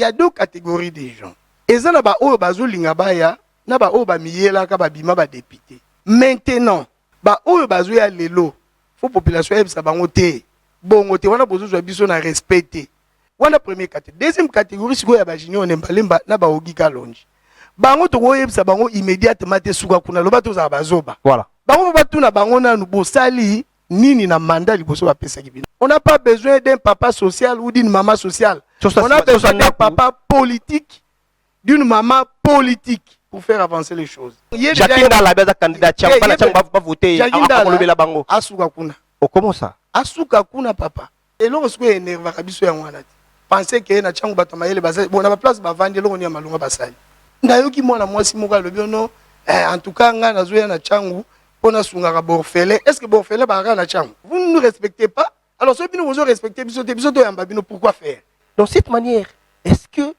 y a deux catégories de gens. Eza na ba oyo bazolinga baya na ba oyo bamiyela ka babima ba député. Maintenant, ba oyo bazoya lelo, faut population yebisa bango te. Bongo te wana bozozwa biso na respecter. Wana première catégorie. Deuxième catégorie siko ya ba junior nembalemba na ba ogi kalonji. Bango to yebisa bango immédiatement te suka kuna loba to za bazoba. Voilà. Bango ba tuna bango na bosali nini na mandat liboso ba pesa kibina. On n'a pas besoin d'un papa social ou d'une maman sociale. On a besoin d'un papa politique, d'une maman politique pour faire avancer les choses. Jakinda la beza candidat chamba chamba va voter à kolobela bango. Asuka kuna. Oh comment ça? Asuka kuna papa. Et lorsque énerve kabiso ya ngwana. Pensez que na changu bato mayele basali. Bon na ba place ba vandi lokoni ya malunga basali. Ndayoki mwana mwasi moka lobi no en tout cas nga na zoya na changu pona sungaka borfele. Est-ce que borfele ba na changu? Vous ne nous respectez pas? Alors ceux qui nous ont respecté biso to yamba bino pourquoi faire? Dans cette manière, est-ce que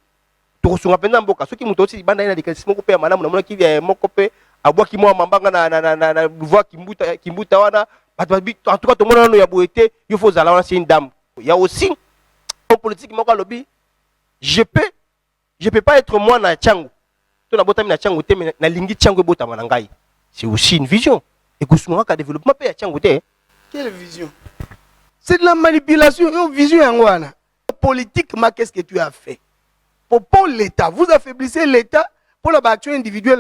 tu reçois pendant mboka ceux qui m'ont aussi banda ina dikasimo ko pe madame na mona ki moko pe abwa ki mo mambanga na voix kimbuta wana en tout cas tout le monde ya boete il faut zala wana c'est une dame. Il y a aussi en politique moko lobby je peux pas être moi na changu. To na botami na changu te na lingi changu bota na ngai. C'est aussi une vision et que souvent ka développement pe ya changu te. Quelle vision? C'est de la manipulation, une vision angwana. Politiquement, qu'est-ce que tu as fait? Pour l'État, vous affaiblissez l'État pour la action individuelle,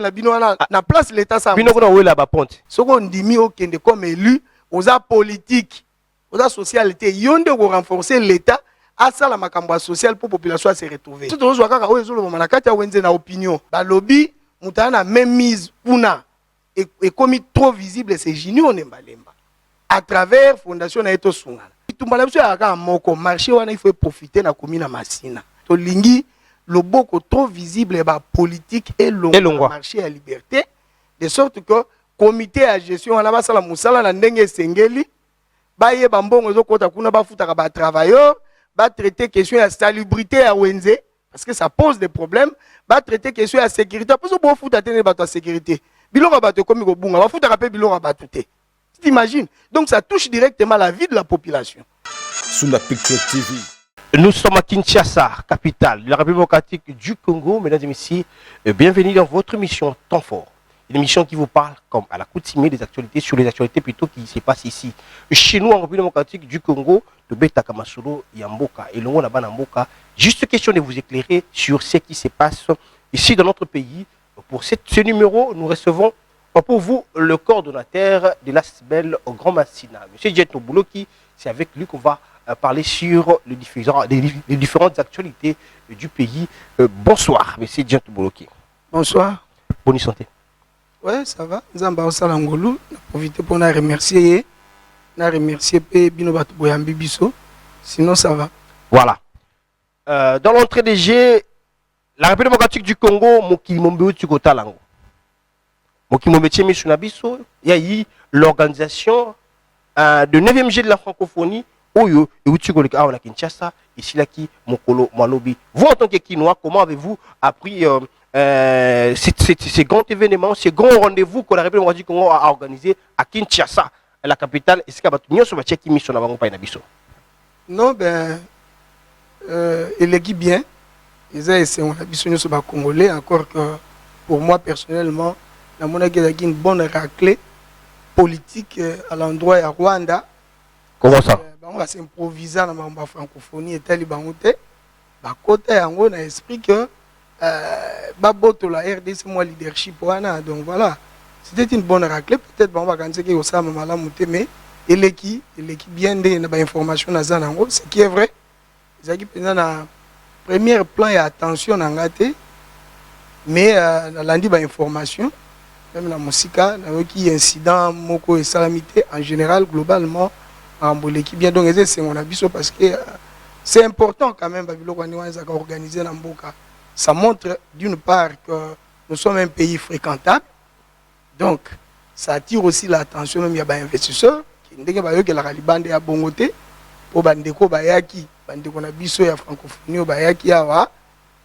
la place l'État ça. Bino kuna wela ba ponte. Ce qu'on dit okende comme élu, aux politique, aux socialité, yonde ko renforcer l'État à ça la makambo social pour population se retrouver. Tout on kaka o ezolo na kati ya wenze na opinion. Ba lobby mutana même mise kuna et comme trop visible c'est junior nembalemba. À travers fondation na eto sungana. Tumbala biso ya ka moko marché wana il faut profiter na komina masina. To lingi le boko trop visible ba politique et le marché à liberté de sorte que comité à gestion wana basala musala na ndenge sengeli ba yeba mbongo ezokota kuna ba futaka ba travailleurs ba traiter question ya salubrité ya wenze parce que ça pose des problèmes ba traiter question ya sécurité parce que bo futa tene ba to sécurité biloko ba to komi ko bunga ba futaka pe biloko ba tuté. T'imagines? Donc ça touche directement la vie de la population. Sous la Picture TV. Nous sommes à Kinshasa, capitale de la République démocratique du Congo. Mesdames et messieurs, bienvenue dans votre émission Temps Fort. Une émission qui vous parle, comme à l'accoutumée, des actualités, sur les actualités plutôt qui se passent ici. Chez nous, en République démocratique du Congo, de Beta Kamasolo, Yamboka et Longo Nabanamboka. Juste question de vous éclairer sur ce qui se passe ici dans notre pays. Pour ce numéro, nous recevons pour vous le coordonnateur de la SBEL au Grand Massina, M. Djeto Bouloki. C'est avec lui qu'on va parler sur les différentes actualités du pays. Bonsoir, M. Djeto Bouloki. Bonsoir. Bonne santé. Ouais, ça va. Zamba Osalangolu. Profitez pour nous remercier. Nous remercier Bino Bato Boyambi Biso. Sinon, ça va. Voilà. Dans l'entrée des jeux, la République démocratique du Congo, Moki Mombe Tukotalango. Il y a eu l'organisation de 9e G de la francophonie Oyo et Utukoleka à Kinshasa, ici là qui Mokolo Malobi. Vous en tant que Kinois, comment avez-vous appris ces grands événements, ces grands rendez-vous que la République du Congo a organisé à Kinshasa, la capitale? Est-ce qu'il y a une qui mission avant pas Nabiso? Non, ben, il est bien. C'est un ambition sur le Congolais, encore que pour moi personnellement, la monnaie a une bonne raclée politique à l'endroit de Rwanda. Comment ça? On va s'improviser dans la francophonie et tel bangote. Côté on a esprit que Baboto la RDC moi leadership donc voilà. C'était une bonne raclée, peut-être on va organiser que ça m'a monté mais il est qui bien des informations dans Zanango, ce qui est vrai. C'est qui pendant la premier plan et attention dans gâté mais dans lundi ba information même la musique qui incident moko et salamité en général globalement en boleki bien donc c'est mon avis parce que c'est important quand même Babylone quand on organiser dans Mboka. Ça montre d'une part que nous sommes un pays fréquentable. Donc ça attire aussi l'attention même il y a des investisseurs qui ndenge ba yoke la kalibande ya bongote pour bandeko bayaki bandeko na biso ya francophonie bayaki awa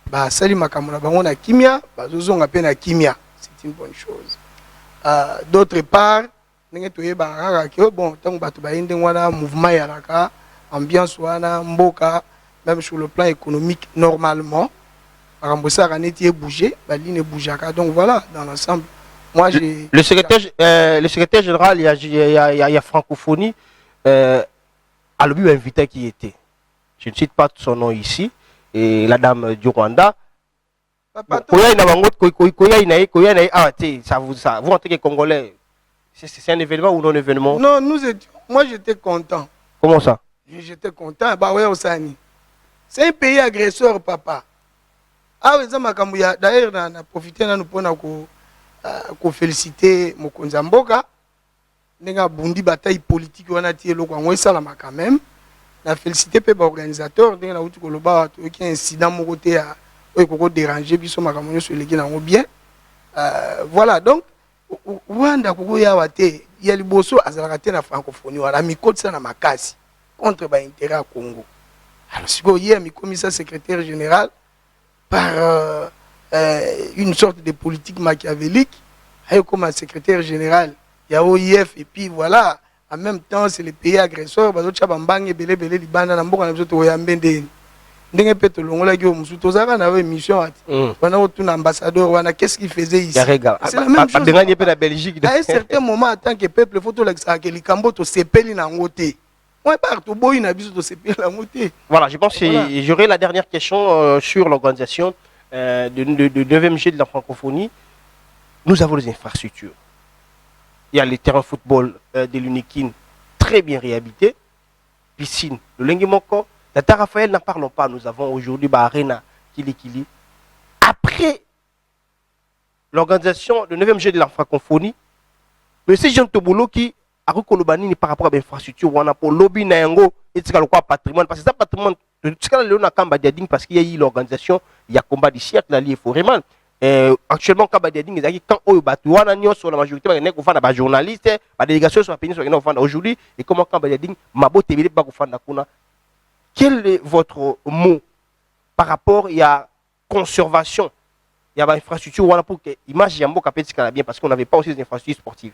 ba sali makambo na bango na kimia bazozonga pe na kimia. C'est une bonne chose. D'autre part, bon, tant que mouvement yalaka, ambiance wana mboka, même sur le plan économique normalement, Makambosa Raneti est bougé, Baline est bougé. Donc voilà, dans l'ensemble, moi j'ai. Le secrétaire général, il y a francophonie, à l'objet invité qui était. Je ne cite pas son nom ici, et la dame du Rwanda. Vous en tant que Congolais, c'est un événement ou non événement? Non, moi j'étais content. Comment ça? J'étais content. Bah ouais, Osani. C'est un pays agresseur, papa. Ah oui, ça m'a d'ailleurs, on a profité pour féliciter Mokonza Mboka. On a bondi bataille politique, on a tiré le coin, on ça quand même. On a félicité les organisateurs, on a eu un incident, on a dérangé, puis on a bien. Voilà, donc, Rwanda, il y a le bosso à la francophonie, la micode ça na makasi contre l'intérêt à Congo. Alors, si vous avez commissaire secrétaire général par une sorte de politique machiavélique, comme un secrétaire général, il y a OIF, et puis voilà, en même temps, c'est les pays agresseurs, il y a des belé belé li banda na mboka na biso to yambende. Ndenge pe to longola ki o musu to zaka na émission ati. Wana o tuna ambassadeur wana qu'est-ce qu'il faisait ici? C'est la même chose. La Belgique. À un certain moment en tant que peuple, faut to l'exa que likambo to sepeli na ngote. Moi par to boy na biso to sepeli na ngote. Voilà, je pense que j'aurai la dernière question sur l'organisation de 9e G de la francophonie. Nous avons les infrastructures. Il y a les terrains de football de l'Unikin très bien réhabilités. Piscine, le Lenguimoko. Tata Raphaël, n'en parlons pas. Nous avons aujourd'hui Arena Kili. Après l'organisation de 9e G de la francophonie, M. Jean Tobolo qui a reconnu par rapport à l'infrastructure, on a pour lobby Nayango et quoi patrimoine. Parce que ça patrimoine, parce qu'il y a eu l'organisation, il y a combat du siècle, là, il faut vraiment. Actuellement, quand on a sur la majorité, il y a des journalistes, des délégations sur la péninsule aujourd'hui, et comment quand Mabo TV quel est votre mot par rapport à conservation? Il y a une infrastructure pour que l'image Yambo Kapeti bien parce qu'on n'avait pas aussi des infrastructures sportives.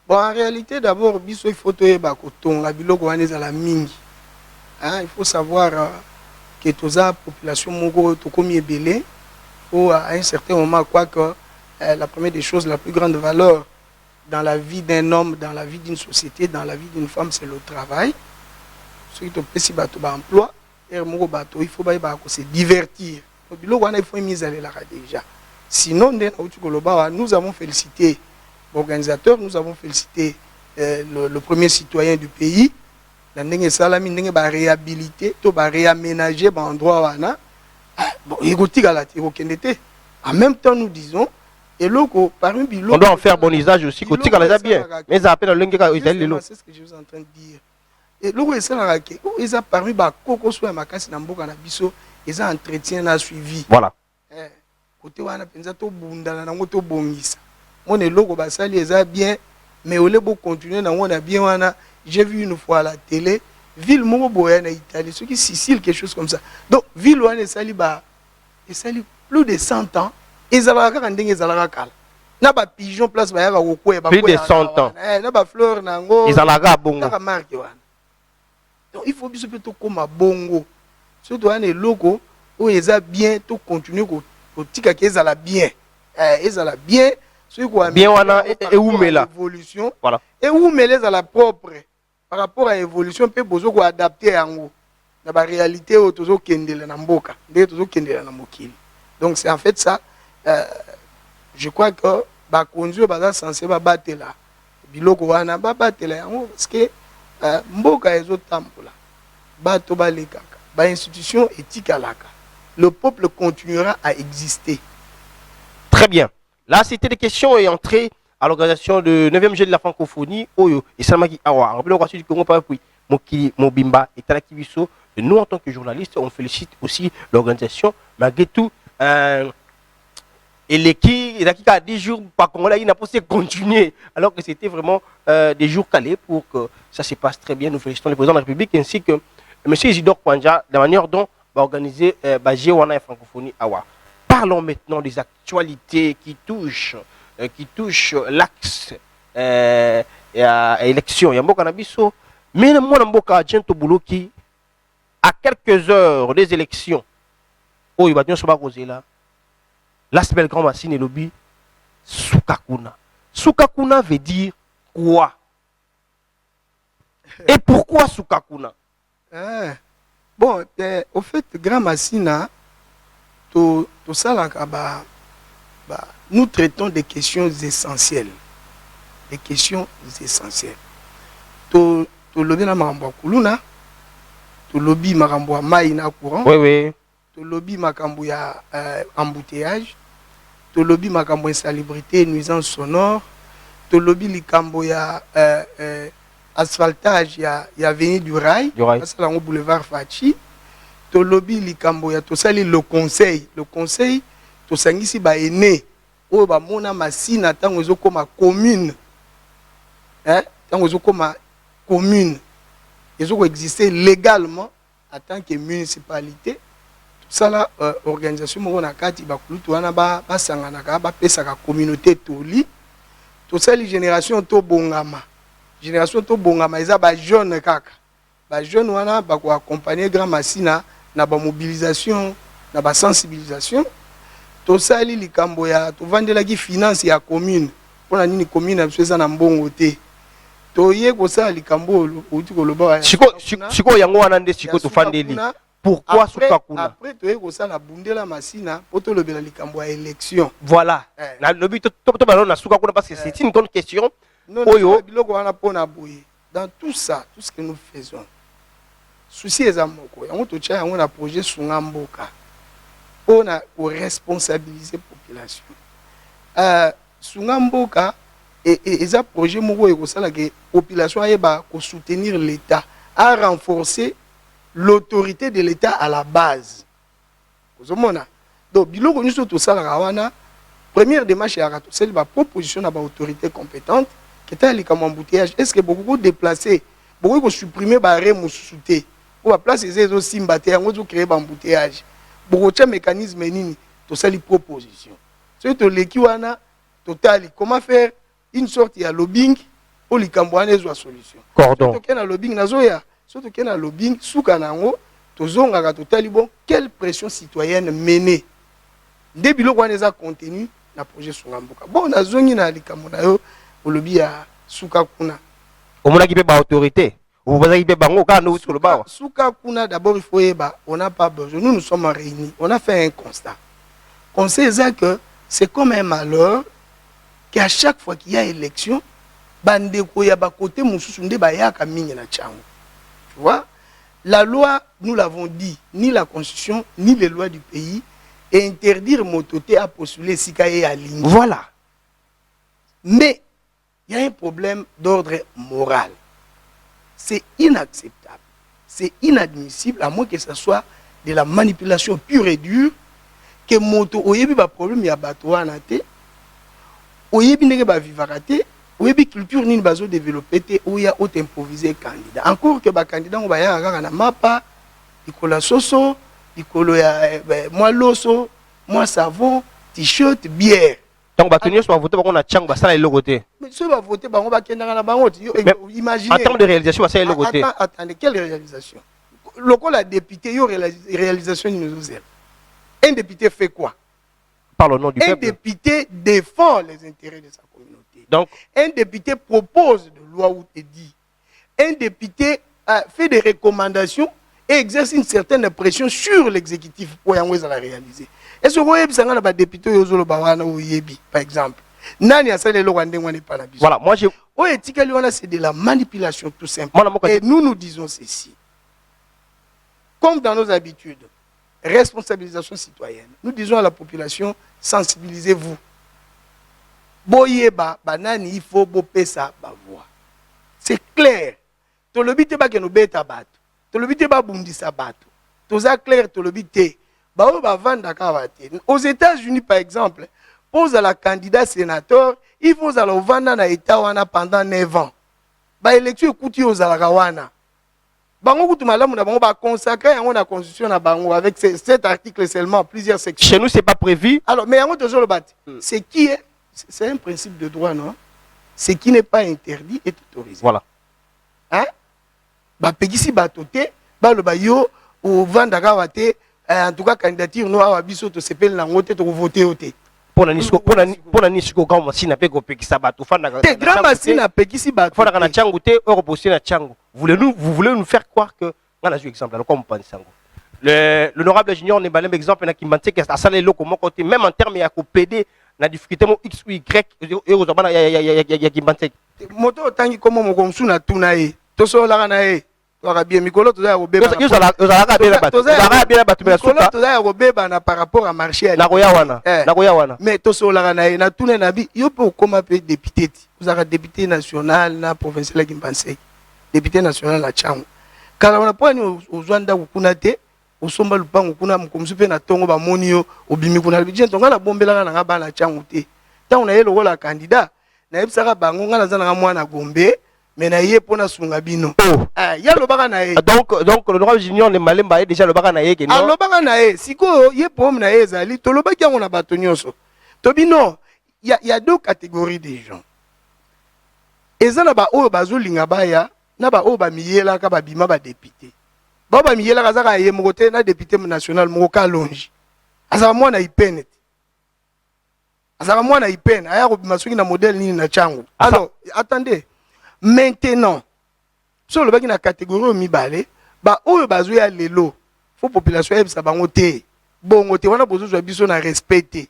Bon, en réalité, d'abord, il faut il faut savoir que toute la population est belée. À un certain moment, quoi que la première des choses, la plus grande valeur dans la vie d'un homme, dans la vie d'une société, dans la vie d'une femme, c'est le travail. Ce qui est emploi, il faut se divertir. Il faut mise à déjà. Sinon, nous avons félicité l'organisateur, nous avons félicité le premier citoyen du pays. Nous avons réhabilité, réaménager l'endroit. En même temps, nous disons, on doit en faire bon usage aussi. C'est ce que je suis en train de dire. Et là, ils ont parmi Koko soit makasi na mboka na biso, ils ont entretien na suivi. Voilà. Côté wana penza to bundala na ngoto bongisa. Mon eloko basali eza bien, mais ole bo continuer na ngona bien wana. J'ai vu une fois à la télé, ville moko boya na Italie, ce qui Sicile quelque chose comme ça. Donc ville wana sali plus de 100 ans, ils avaient ka ndenge ezalaka kala. Na ba pigeon place ba yaka kokwe ba plus de 100 ans. Na ba fleur na ngo. Ils alaga bongo. Na marque wana. Donc il faut bien comme bongo. Surtout un logo où ils ont bien tout continuer au tika qu'ils ont bien. Ils ont bien ce qu'on bien wana et où mais là évolution. Voilà. Et où mais les à la propre par rapport à l'évolution peut besoin qu'on adapter en haut. Dans la réalité au tozo kendele na mboka, ndé tozo kendele na mokili. Donc c'est en fait ça je crois que ba konzo ba censé ba battre là. Biloko wana ba battre là parce que mboka ezotambola bato balekaka ba institution éthique alaka le peuple continuera à exister. Très bien, là c'était des questions et entrées à l'organisation de 9e G de la francophonie oyo et Samaki Awa en rappel du Congo pas puis Mokili Mobimba et Talakibiso. Nous en tant que journalistes on félicite aussi l'organisation malgré tout et l'équipe, il a 10 jours par Congolais, il n'a pas pu continuer. Alors que c'était vraiment des jours calés pour que ça se passe très bien. Nous félicitons le président de la République ainsi que M. Isidore Kwanja, la manière dont va organiser Wana et Francophonie Awa. Parlons maintenant des actualités qui touchent l'axe élection. Il y a un Boka mais moi, Mboka qui à quelques heures des élections, oh, il va bien se là. L'aspect grand machine et lobby Sukakuna. Sukakuna veut dire quoi? Et pourquoi Sukakuna? Bon, au fait, Grand Massina, tout ça, là, nous traitons des questions essentielles. Des questions essentielles. Tout lobby na makambo kuluna, tout lobby makambo mai na courant. Oui, oui. Tout lobby makambo ya embouteillage. Tout lobby makambo insalubrité, nuisance sonore. Tout lobby likambo ya asphaltage ya avenue du Rail. C'est là au boulevard Fachi. Tout lobby likambo ya tout ça le conseil. Le conseil, tout ça ici ba aîné. O ba mona masina tango zo koma commune. Hein? Tango zo koma commune. Ils ont existé légalement en tant que municipalité. Tout ça là, organisation mona kati ba kulutu wana ba sangana ka ba pesa ka communauté toli. Tout ça les générations to bongama. Génération to bongama ils a ba jeune kaka. Ba jeune wana ba ko accompagner Grand Massina na ba mobilisation, na ba sensibilisation. Tout ça li likambo ya to vandela ki finance ya commune. Pona nini commune abseza na mbongo te. Toye ko ça likambo uti ko loba. Chiko yango wana nde chiko to fandeli. Pourquoi Sukakuna? Après toye ko ça la bundela Massina poto lobela likambo ya élection. Voilà. Na lobi to balona Sukakuna parce que c'est une bonne question. Non, biloko wana pona boye. Dans tout ça, tout ce que nous faisons. Souci ezamoko. Yango to tia yango na projet Sunga Mboka. On a responsabiliser la population. Sunga Mboka et un projet moko ekosala que population ayeba ko soutenir l'État, à renforcer l'autorité de l'État à la base. Kozomona. Donc biloko nyuso to sala wana première démarche ya rato c'est la proposition à l'autorité compétente qui est les comme embouteillage. Est-ce que beaucoup déplacer, beaucoup ko supprimer barré mususuté pour la place les autres simbaté on créer embouteillage. Beaucoup de mécanismes nini to sali proposition. C'est to leki wana total comment faire une sorte de lobbying pour les Cambouanais soit solution. Cordon. Surtout qu'il y a lobbying nazoya, surtout qu'il y a lobbying sous kanango, tozonga ka total bon quelle pression citoyenne menée. Début le wana za contenu na projet Sunga Mboka. Bon nazongi na likambo na yo au lobby ya Sukakuna. Omona ki pe ba autorité. Vous voyez que bango ka no sur le bas. Sukakuna d'abord il faut on n'a pas besoin. Nous sommes réunis, on a fait un constat. On sait que c'est comme un malheur qu'à chaque fois qu'il y a élection, bandeko ya ba côté mususu nde ba yaka mingi na chango. Tu vois? La loi, nous l'avons dit, ni la constitution, ni les lois du pays interdire mototé à postuler sikaye à ligne. Voilà. Mais il y a un problème d'ordre moral. C'est inacceptable. C'est inadmissible à moins que ce soit de la manipulation pure et dure que moto oyebi ba problème ya bato wana te. Oyebi ndenge ba vivaka te, oyebi culture nini bazo développer te oya auto improviser candidat. Encore que ba candidat on ba ya kaka na mapa, likolo soso, likolo ya moi loso, moi savon, t-shirt, bière. Donc ba tenir soit voter ba on a chang ba sala le côté. Mais ceux va voter ba on ba kenda na bango. Imaginez. En termes de réalisation ba sala le côté. Attendez, quelle réalisation? Local la député yo réalisation ni nous zéro. Un député fait quoi? Par le nom du peuple. Un député défend les intérêts de sa communauté. Donc, un député propose de loi ou te dit. Un député fait des recommandations et exerce une certaine pression sur l'exécutif pour y la réaliser. Est-ce que vous avez un député par exemple? Voilà, moi je. C'est de la manipulation tout simplement. Et nous disons ceci. Comme dans nos habitudes, responsabilisation citoyenne. Nous disons à la population, sensibilisez-vous. Boyeba, banani, il faut bopé ça, ba voix. C'est clair. To le bité ba que nous bêta bato. To le bité ba bundi sa bato. To ça clair, to le bité. Ba o ba vanda kavate. Aux États-Unis, par exemple, pose à la candidat sénateur, il faut à la vanda na état wana pendant 9 ans. Ba élection kuti aux alarawana. Bango kutu malamu na bango ba consacrer yango na constitution na bango avec cet article seulement plusieurs sections. Chez nous c'est pas prévu. Alors mais yango toujours le bat. C'est qui est c'est un principe de droit non? Ce qui n'est pas interdit est autorisé. Voilà. Hein? Ba pegisi ba toté, ba le ba yo ou vanda kawate en tout cas candidature no awa biso to sepel na ngote to voter ote Pona nisiko quand machine pe ko pekisa bato fanda te grand machine a pekisi bato fanda na changu te oro poster na changu. Vous voulez nous faire croire que on a joué exemple alors comme pense sango. L'honorable Junior ne balem exemple na kimbanté que ça les locaux mon côté même en terme ya ko plaider na difficulté mo x ou y et aux bana ya kimbanté. Moto tangi comme mo komsu na tuna e to so la na e to ka bien mikolo to za ko beba Yo za bien bato. Za bien bato mais mikolo to za ko beba na par rapport à marché na ko ya wana. Mais to so la na e na tuna na bi yo pe koma pe député vous avez député national na provincial kimbanté député national la changu kala wana poni ozwanda kuna te osomba lupango kuna mukomsu pe na tongo ba moni yo obimi kuna bi jento ngala bombela na ngaba na changu te ta una yelo la candidat na ebisaka bango ngala za na mwana Gombe mais na ye pona sunga bino ya lo baka na ye donc l'honorable Junior ne malemba déjà lo baka na ye que non lo baka na ye siko ye pom na ye zali to lo baki yango na bato nyonso to bino y a deux catégories de gens ezana ba oyo bazolinga baya na ba oyo ba miyela ka ba bima ba député ba miyela ka zaka ye moko te na député national moko ka longi azaka mwana ipene azaka mwana ipene aya ko bima soki na modèle nini na changu alors attendez maintenant sur le baki na catégorie mibale ba oyo bazoya lelo fo population ebisa bango te bongo te wana bozozwa biso na respecter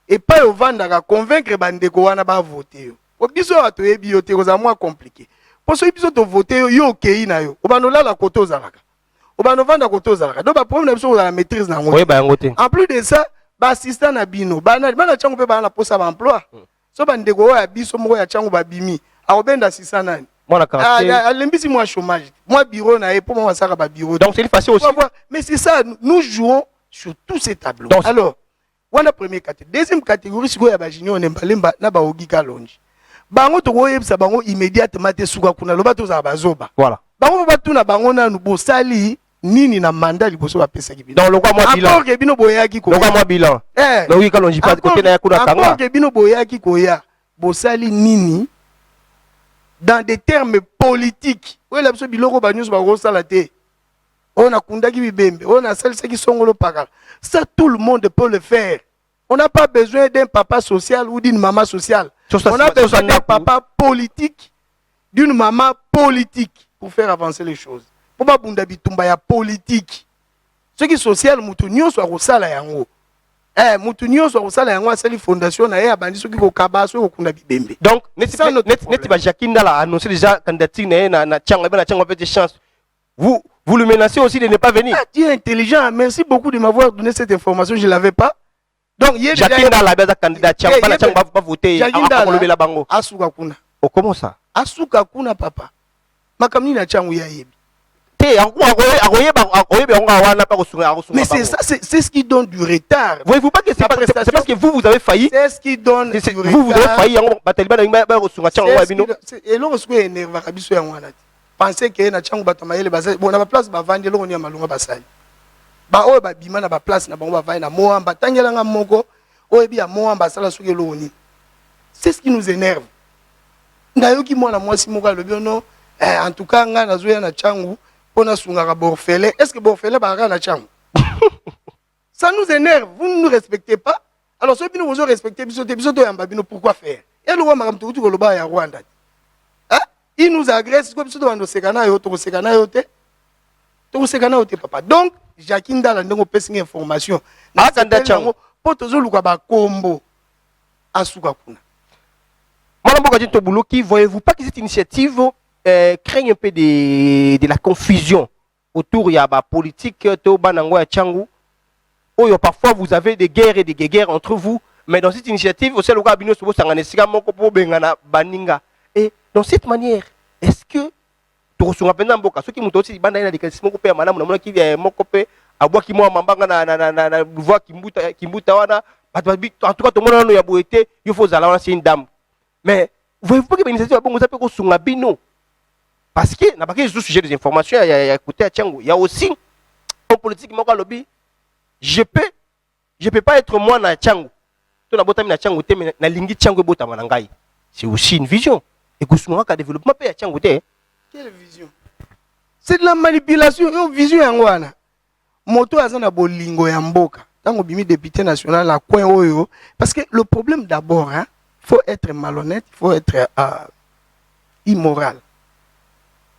et pas au vanda convaincre bandeko wana ba voter yo biso bato yebi yo te koza moins compliqué pour so biso to voter yo okei na yo obanola la koto zalaka obanovanda koto zalaka donc ba problème na biso la maîtrise na ngo en plus de ça ba assistant na bino bana changu pe bana posa ba emploi so bandeko ya biso moko ya changu ba bimi akobenda assistant nani mwana quartier alembisi moi chômage moi bureau na et pour moi ça ba bureau donc c'est facile aussi mais c'est ça nous jouons sur tous ces tableaux donc, alors wana première catégorie deuxième catégorie siko ya ba junior nembalemba na ba ogika longi bango to koyebisa bango immédiatement te suka kuna loba to za bazoba voilà bango batuna bango nanu bosali nini na mandat liboso bapesa ki bino donc lokwa moi bilan encore ke bino boyaki ko lokwa moi bilan donc ka longi pas côté na yakuna kanga encore ke bino boyaki ko ya bosali nini dans des termes politiques oyo la biso biloko ba news ba rosala te on a kundaki bibembe on a celle qui songolo pakala ça tout le monde peut le faire. On n'a pas besoin d'un papa social ou d'une maman sociale. On a besoin d'un papa politique, d'une maman politique pour faire avancer les choses. Pour pas bunda bitumba ya politique. Ce qui est social, mutunyo soit rosala yango. Mutunyo soit rosala yango asali fondation na ya bandi soki ko kabaso ko kunda bibembe. Donc net ba Jakinda la annoncé déjà candidature na Tchanga na Tchanga peut chance. Vous le menacez aussi de ne pas venir. Tu es intelligent. Merci beaucoup de m'avoir donné cette information, je l'avais pas. Donc, Jakinda la beza candidat Tchamba na Tchamba va voter à la bango. Asuka kuna. Oh comment ça? Asuka kuna papa. Makamni na Tchanga ya yebi. Mais c'est ça, c'est ce qui donne du retard. Voyez-vous pas que c'est parce que vous avez failli. C'est ce qui donne du retard. Vous avez failli. Et l'on se fait énerver à biso ya ngwana. Pensez que na Tchanga batamayele basali. Bon, na place ba vandi lo ni malunga basali. Ba oyo ba bima na ba place na bango ba vandi na moamba tangela nga moko oyo bi ya moamba sala suke lo ni. C'est ce qui nous énerve. Ndayoki mwana mwasi moko alobi no en tout cas nga nazoya na Tchanga. On a sunga Borfele. Est-ce que Borfele va aller à la chambre? Ça nous énerve. Vous ne nous respectez pas. Alors, ceux qui nous ont respecté, pourquoi faire? Et le roi Madame Toutou Goloba à Rwanda. Il nous agresse comme si nous avons Sekana et papa. Donc, Jakinda a donné une information. Pour tous les combo à Soukakuna. Madame Bogadjin Toboulouki, voyez-vous pas que cette initiative craignent un peu de la confusion autour de la politique parfois vous avez des guerres et des guerres entre vous, mais dans cette initiative et dans cette manière est-ce que mais voyez-vous pas que l'initiative parce que n'a pas que sujet des informations il y a côté à Tchangou il y a aussi en politique moi lobby je peux pas être moi na Tchangou to na botami na Tchangou te mais na lingi Tchangou botama na ngai c'est aussi une vision et que souvent ka développement pe à Tchangou te quelle vision c'est de la manipulation une vision yango wana moto azana bolingo ya mboka tango bimi député national à coin oyo parce que le problème d'abord hein faut être malhonnête, faut être immoral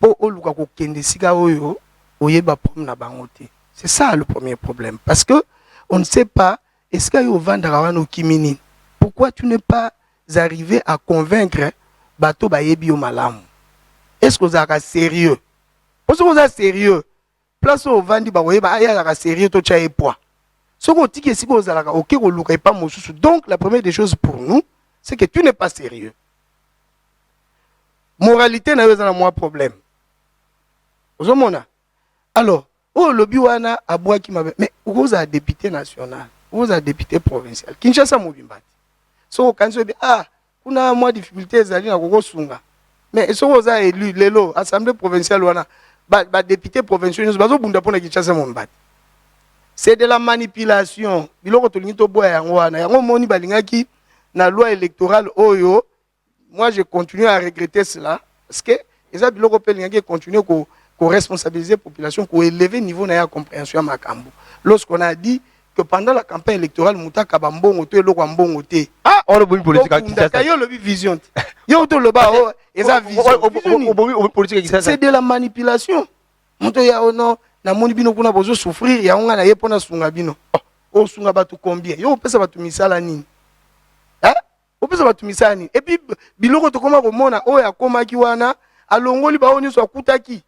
pour oluka ko kende sika oyo oyeba problème na bango te. C'est ça le premier problème parce que on ne sait pas est-ce qu'il y a au vendra wana kimini. Pourquoi tu n'es pas arrivé à convaincre bato bayebi au malamu? Est-ce que vous êtes sérieux? Parce que vous êtes sérieux. Place au vandi ba oyeba aya sérieux to cha epoa. Ce qu'on dit que si vous allez ok ko pas mosusu. Donc la première des choses pour nous, c'est que tu n'es pas sérieux. Moralité n'a pas moi problème. Ozomona. Alors, oh lobby wana abwa ki mabe mais vous êtes député national, vous êtes député provincial. Kinshasa mobimbati. So kanzo bi kuna moi difficulté zali na koko sunga. Mais so vous êtes élu lelo assemblée provinciale wana ba député provincial nous bazo bunda pona Kinshasa mobimbati. C'est de la manipulation. Biloko to lingi to boya yango wana. Yango moni balingaki na loi électorale oyo. Moi je continue à regretter cela parce que les biloko pe lingaki continuer ko responsabiliser la population, pour élever le niveau de la compréhension à Makambo. Lorsqu'on a dit que pendant la campagne électorale, Moutaka Bambongo, on a une politique vision. C'est de la manipulation. Na moni bino kuna bozo souffrir ya nga na yepona sunga bino. O sunga batu combien? Yo pesa batu misala nini? Hein? O pesa batu misala nini? Et puis biloko to koma komona o ya koma ki wana alongoli ba oni so kutaki.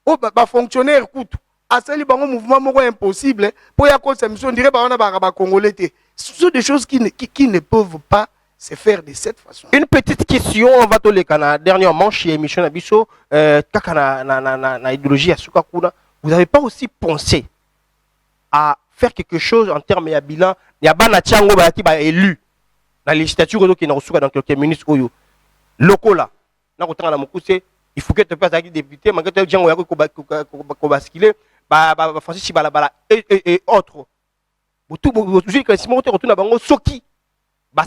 Oh, bah, fonctionnaire coûte. À ce niveau, mouvement moko impossible pour y avoir cette mission. On dirait bah congolais. Ce sont des choses qui ne peuvent pas se faire de cette façon. Une petite question, on va te le Canada. Dernièrement, chez émission Nabiso, na idéologie à Sukakuna, vous n'avez pas aussi pensé à faire quelque chose en termes de bilan? Il y a pas Tiango qui va élu la législature qui est dans quelques minutes oyo. Locaux là, là on la mokuse. Il faut que tu passes avec député, mais que tu aies basculer, Francis Chibalabala et autres. Tout Soki.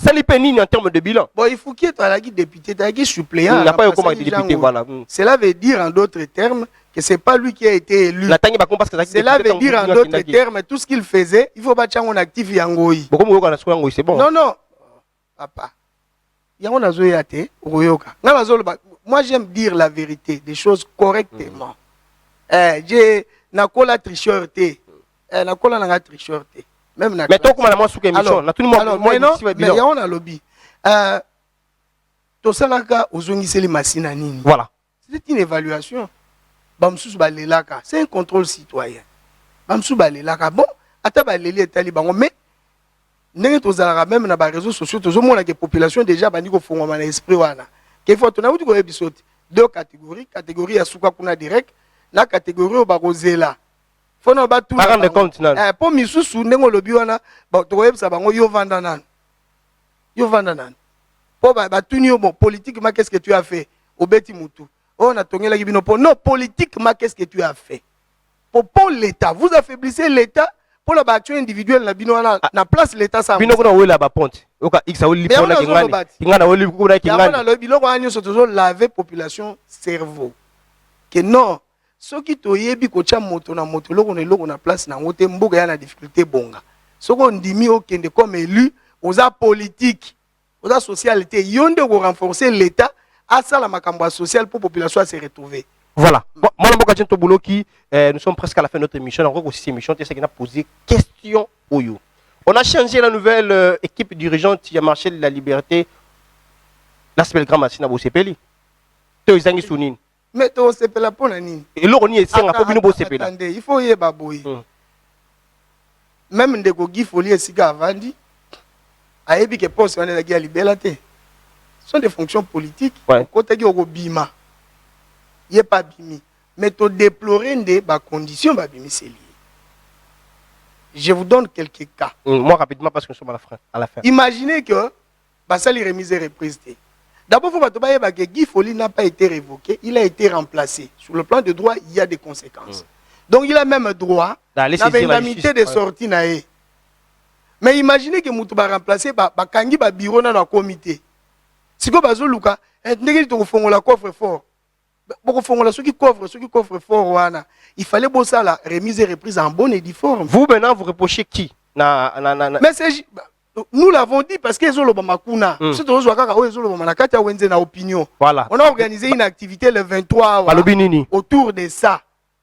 Ça les pénines en termes de bilan. Bon, il faut qu'il y ait un député, un suppléant. Il n'a pas eu comment député, voilà. Cela veut dire en d'autres termes que ce n'est pas lui qui a été élu. Cela veut dire en d'autres termes tout ce qu'il faisait, il faut pas qu'on active Yangoï. C'est bon. Non, non. Papa. Yango Zoyate, Royoka. Moi, j'aime dire la vérité, des choses correctement. J'ai nakola tricheur té, nakola nanga tricheur té. Même na. Mais toi comment la moi sous émission, na tout le monde moi ici va bilan. Mais on a lobby. To salaka ozongiseli masina nini. Voilà. C'est une évaluation. Bamsous balelaka, c'est un contrôle citoyen. Bamsous balelaka bon, ata baleli etali bango mais ndenge tozalaka même na ba réseaux sociaux tozomona que population déjà bandi ko fongoma na esprit wana. Qu'il faut ton avis épisode deux catégories, catégorie à souka kuna direct, la catégorie au barozela. Faut no ba tout. Par de compte nan. Pour misusu ndengo lobi wana, ba to web sa bango yo vanda nan. Yo vanda nan. Pour ba tuni bon politiquement qu'est-ce que tu as fait? Obeti mutu. On a tongela ki bino pour non politiquement qu'est-ce que tu as fait? Pour l'état, vous affaiblissez l'état. Pour la battue individuelle, la bino na place l'état ça. Bino kuna wela ba ponte. Oka xa oli pona kingani. Kingana oli kuna kingani. Ya le biloko anyo sotozo laver population cerveau. Que non, ceux qui toyebi ko cha moto na moto loko na place na ngote mboka ya na difficulté bonga. Soko ndimi okende comme élu, oza politique, oza socialité, yonde ko renforcer l'état à ça la makambo social pour population se retrouver. Voilà. Nous sommes presque à la fin de notre émission. On aussi émission, c'est qu'on a posé question au you. On a changé la nouvelle équipe dirigeante qui a marché de la liberté. Là, c'est le grand Massina Bosepeli. Tu es un sounine. Mais tu es un pour nani. Et là, on y est sans rapport à Bosepeli. Attendez, il faut y baboui. Même de Gogi Folie et Siga Avandi, a ébi que poste on est la guerre liberté. Ce sont des fonctions politiques. Côté qui au bima. Il n'y a pas bimi. Mais tu déplorer des conditions bimi c'est lié. Je vous donne quelques cas. Moi rapidement parce que nous sommes à la fin. Imaginez que ça les remises et reprises. D'abord, il faut que Guy Foli n'a pas été révoqué, il a été remplacé. Sur le plan de droit, il y a des conséquences. Donc il a même droit à l'indemnité de sortie. Mais imaginez que Moutouba remplacé par Kangi Biro dans le comité. Si vous avez un coffre fort. beaucoup font ceux qui coffrent fort wana. Il fallait bosser la remise et reprise en bonne et due forme. Vous maintenant vous reprochez qui? Mais c'est nous l'avons dit parce qu'ils ont le Bamakuna. C'est toujours na opinion. Voilà. On a organisé une activité le 23 autour de ça.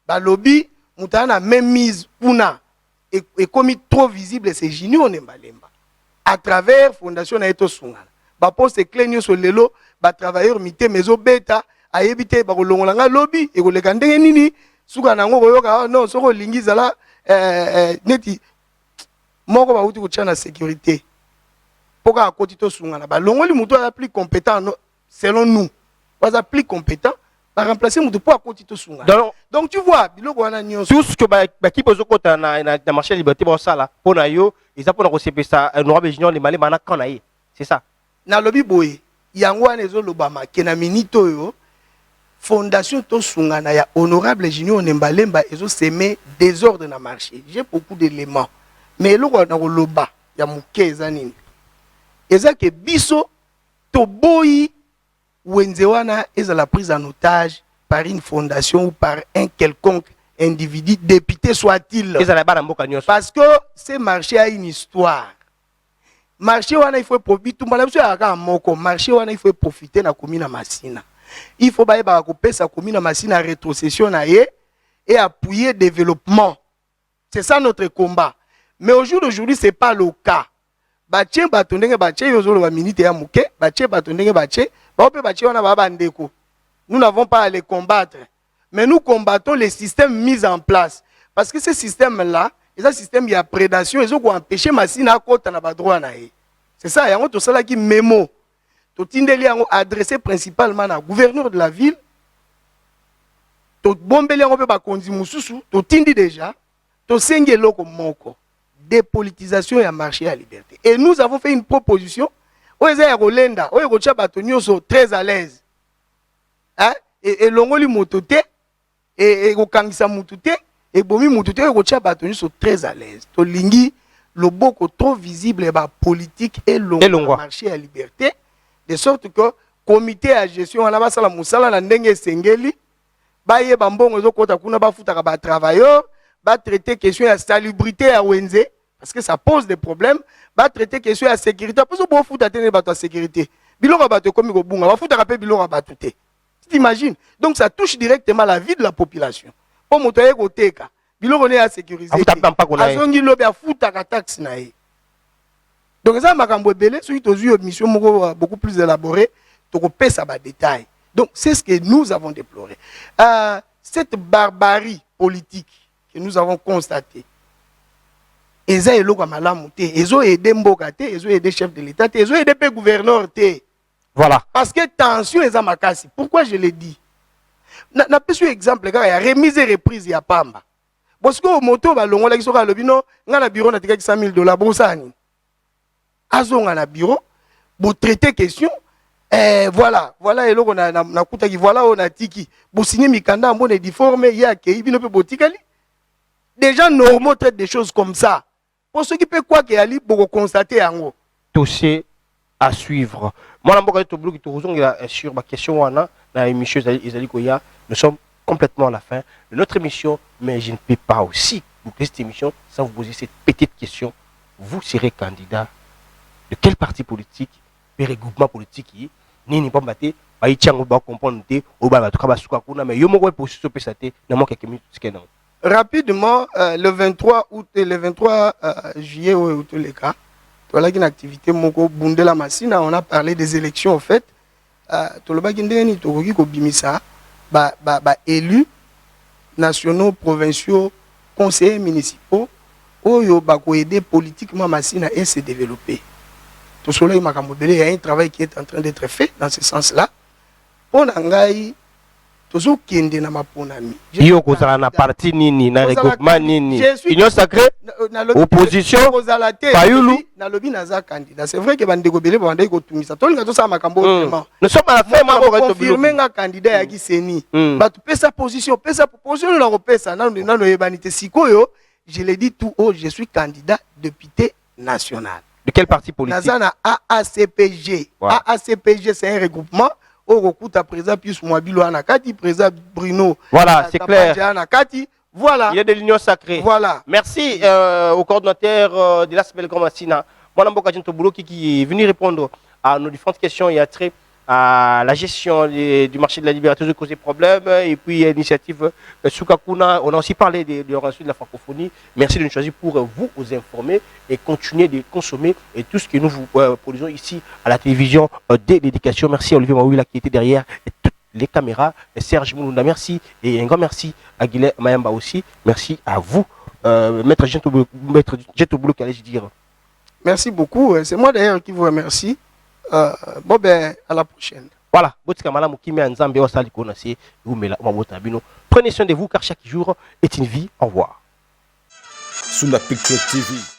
Balobi, Moutana même mise Puna et comme trop visible c'est Junior Nembalemba. À travers Fondation Naeto Sungana. Ba poste clé sur lelo, ba travailleur mité mezo beta, a évité ba kolongolanga lobby et ko leka ndenge nini suka nango koyoka non soko lingi zala neti moko ba uti ko tchana sécurité. Pourquoi à côté to Sungana ba longoli muto a plus compétent selon nous. Pas plus compétent par remplacer muto pour à côté to Sungana. Donc tu vois biloko wana nyonso tout ce que ba ki bozo kota na marché liberté ba sala pona yo ils a pona ko sepesa honorable junior les malé mana kana yi. C'est ça. Na lobi boye yango wana ezolobama ke na minito yo fondation to Sungana ya honorable Junior Nembalemba ezoseme désordre na marché. J'ai beaucoup d'éléments mais eloko na koloba ya muke eza nini eza ke biso to boyi wenze wana eza la prise en otage par une fondation ou par un quelconque individu député soit-il parce que ce marché a une histoire. Marché wana il faut profiter marché wana il faut profiter na commune Masina. Il faut ba ko pesa commune Masina rétrocession na ye et appuyer développement. C'est ça notre combat. Mais au jour d'aujourd'hui c'est pas le cas. Bache batondenge bache yozolo ba minute ya muke, bache batondenge bache, ba pe bache wana ba bandeko. Nous n'avons pas à les combattre, mais nous combattons les systèmes mis en place parce que ce système là et ce système il y a prédation ils ont empêché Masina à côté na ba droit na ye. C'est ça, yango to sala ki memo. To tindeli yango adressé principalement na gouverneur de la ville. To bombeli yango pe ba konzi mususu, to tindi déjà, to sengi eloko moko. Dépolitisation et marché à liberté. Et nous avons fait une proposition. Oeza Rolenda, Oerocha Batonio sont très à l'aise. Hein? Et Longoli Motote, et Okangisa Motote, et Bomi Motote, Oerocha Batonio sont très à l'aise. To lingi, le boko trop visible et politique et le marché à liberté. De sorte que comité à gestion, on a pas la moussala, la ndenge sengeli, baye bambongo zo kota kuna ba futa ba travailleur, ba traiter question de salubrité à Wenze. Parce que ça pose des problèmes. Va traiter question de la sécurité. Parce que bon foot à tenir la sécurité. Bilora bateau comme il va foot à rappeler bilora bateau. Tu t'imagines? Donc ça touche directement la vie de la population. Pour montrer au TK. Bilora est à sécuriser. Azongi lobe à foot à taxe nae. Donc ça m'a camboulé. Suite aux yeux mission beaucoup plus élaborée. Donc on paie ça bas détail. Donc c'est ce que nous avons déploré. Cette barbarie politique que nous avons constatée. Ils ont aidé Mboka, ils ont aidé chef de l'État, ils ont aidé le gouverneur. Voilà. Parce que tension est à Makasi. Pourquoi je l'ai dit? N'a pas eu exemple, il y a remise et reprise, il y a Pamba. Parce que au moto, on a dit le bureau n'a pas 100 000 $. Brosani. Azon a un bureau, pour traiter question. Voilà, et là on a coupé, voilà, on a tiki. Pour signer Mikanda, on est difformé, il y a qui vient au botikali. Des gens normaux traitent des choses comme ça. Pour ceux qui peuvent quoi qu'il y a pour constater en haut. Dossier à suivre. Moi, sur ma question, nous sommes complètement à la fin de notre émission, mais je ne peux pas aussi boucler cette émission sans vous poser cette petite question. Vous serez candidat de quel parti politique, quel regroupement politique ni pas battre, rapidement, le 23 août et le 23 juillet, ou tous les cas, voilà une activité, Bundela Massina, on a parlé des élections en fait. Tout le élus nationaux, provinciaux, conseillers municipaux, oyo bako aider politiquement Massina et se développer. Tout cela, il y a un travail qui est en train d'être fait dans ce sens-là. On a toujours kende na maponami. Yo kozala na parti nini na regroupement nini. Union sacrée, opposition, Fayulu. Na lobi naza candidat. C'est vrai que bandeko belé bandai ko tumisa. Tolinga to sa makambo vraiment. Nous sommes à la fin moi ko confirmer nga candidat ya kiseni. Ba tu pesa position na ko pesa na no yebanité sikoyo. Je l'ai dit tout haut, je suis candidat député national. De quel parti politique? Naza na AACPG. Wow. AACPG c'est un regroupement Orokuta Présa Pius Mwabilo Anakati, Présa Bruno. Voilà, c'est clair. Anakati. Voilà. Il y a de l'union sacrée. Voilà. Merci au coordonnateur de la Sibel Gramassina, Mwana Mboka Djentobolo, qui est venu répondre à nos différentes questions et à trait à la gestion du marché de la liberté de causer problème. Et puis l'initiative Sukakuna, on a aussi parlé de l'organisation de la francophonie. Merci de nous choisir pour vous informer et continuer de consommer et tout ce que nous vous produisons ici à la télévision de l'éducation. Merci à Olivier Mawila qui était derrière et toutes les caméras. Serge Moulounda, merci. Et un grand merci à Guilherme Mayamba aussi. Merci à vous, Maître Djentobolo, qui allait dire. Merci beaucoup. C'est moi d'ailleurs qui vous remercie. Bon ben, à la prochaine. Voilà, prenez soin de vous car chaque jour est une vie. Au revoir. Sous la Picture TV.